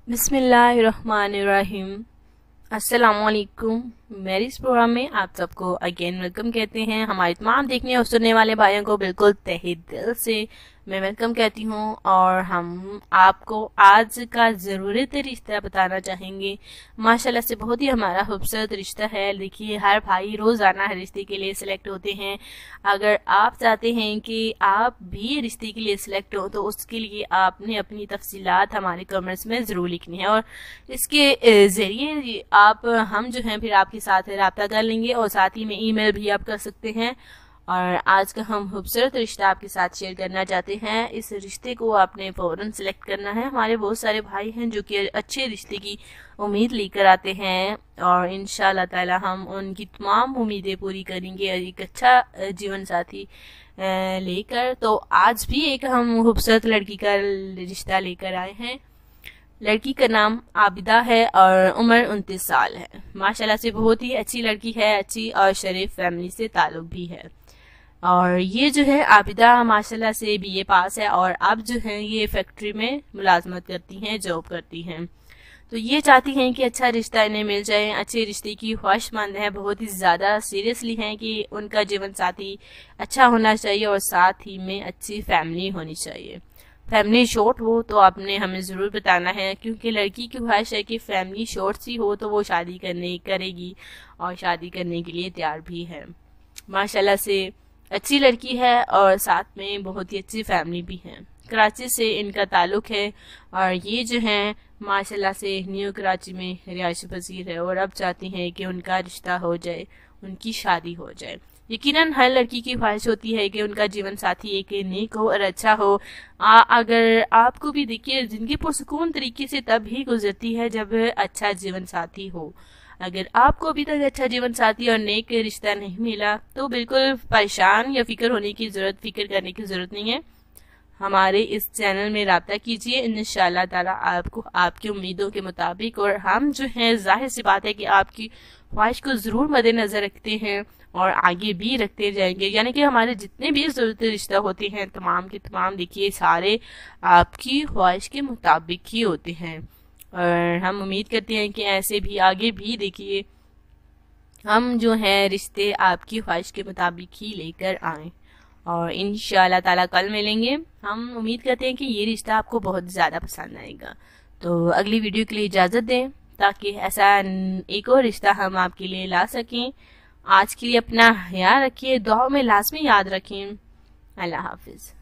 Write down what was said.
बिस्मिल्लाहिर्रहमानिर्रहीम। अस्सलामुअलैकुम। मेरी इस प्रोग्राम में आप सबको अगेन वेलकम कहते हैं। हमारे तमाम देखने और सुनने वाले भाइयों को बिल्कुल तहे दिल से मैं वेलकम कहती हूँ। और हम आपको आज का ज़रूरत रिश्ता बताना चाहेंगे। माशाल्लाह से बहुत ही हमारा खूबसूरत रिश्ता है। देखिए, हर भाई रोज़ाना हर रिश्ते के लिए सिलेक्ट होते हैं। अगर आप चाहते हैं कि आप भी रिश्ते के लिए सिलेक्ट हो तो उसके लिए आपने अपनी तफसीलात हमारे कमेंट्स में ज़रूर लिखनी है, और इसके ज़रिए आप हम जो हैं फिर आपके साथ रब्ता कर लेंगे, और साथ ही में ईमेल भी आप कर सकते हैं। और आज का हम खूबसूरत रिश्ता आपके साथ शेयर करना चाहते हैं। इस रिश्ते को आपने फ़ौरन सिलेक्ट करना है। हमारे बहुत सारे भाई हैं जो कि अच्छे रिश्ते की उम्मीद लेकर आते हैं, और इंशाल्लाह ताला हम उनकी तमाम उम्मीदें पूरी करेंगे और एक अच्छा जीवन साथी लेकर। तो आज भी एक हम खूबसूरत लड़की का रिश्ता लेकर आए हैं। लड़की का नाम आबिदा है और उम्र 29 साल है। माशाल्लाह से बहुत ही अच्छी लड़की है, अच्छी और शरीफ फैमिली से ताल्लुक भी है। और ये जो है आबिदा माशाल्लाह से बीए पास है, और अब जो है ये फैक्ट्री में मुलाजमत करती हैं, जॉब करती हैं। तो ये चाहती हैं कि अच्छा रिश्ता इन्हें मिल जाए, अच्छे रिश्ते की ख्वाहिशमंद है, बहुत ही ज़्यादा सीरियसली हैं कि उनका जीवन साथी अच्छा होना चाहिए और साथ ही में अच्छी फैमिली होनी चाहिए। फैमिली शॉर्ट हो तो आपने हमें ज़रूर बताना है, क्योंकि लड़की की ख्वाहिश है कि फैमिली शॉर्ट सी हो तो वो शादी करेगी और शादी करने के लिए तैयार भी है। माशाल्लाह से अच्छी लड़की है और साथ में बहुत ही अच्छी फैमिली भी है। कराची से इनका ताल्लुक है, और ये जो है माशाल्लाह से न्यू कराची में रिहायश पजीर है, और अब चाहती हैं कि उनका रिश्ता हो जाए, उनकी शादी हो जाए। यकीनन हर लड़की की ख्वाहिश होती है कि उनका जीवन साथी एक नेक हो और अच्छा हो। अगर आपको भी देखिए, जिंदगी पुरसुकून तरीके से तब ही गुजरती है जब अच्छा जीवन साथी हो। अगर आपको अभी तक अच्छा जीवन साथी और नेक रिश्ता नहीं मिला तो बिल्कुल परेशान या फिक्र करने की जरूरत नहीं है। हमारे इस चैनल में राब्ता कीजिए, इंशाल्लाह ताला आपको आपकी उम्मीदों के मुताबिक, और हम जो है जाहिर सी बात है कि आपकी ख्वाहिश को ज़रूर मद्देनज़र रखते हैं और आगे भी रखते जाएंगे। यानी कि हमारे जितने भी ज़रूरत रिश्ता होते हैं तमाम के तमाम देखिए सारे आपकी ख्वाहिश के मुताबिक ही होते हैं। और हम उम्मीद करते हैं कि ऐसे भी आगे भी देखिए हम जो है रिश्ते आपकी ख्वाहिश के मुताबिक ही लेकर आएँ, और इंशाल्लाह ताला कल मिलेंगे। हम उम्मीद करते हैं कि ये रिश्ता आपको बहुत ज़्यादा पसंद आएगा। तो अगली वीडियो के लिए इजाज़त दें, ताकि ऐसा एक और रिश्ता हम आपके लिए ला सकें। आज के लिए अपना ख्याल रखिए, दुआ में लाजमी याद रखें। अल्लाह हाफिज़।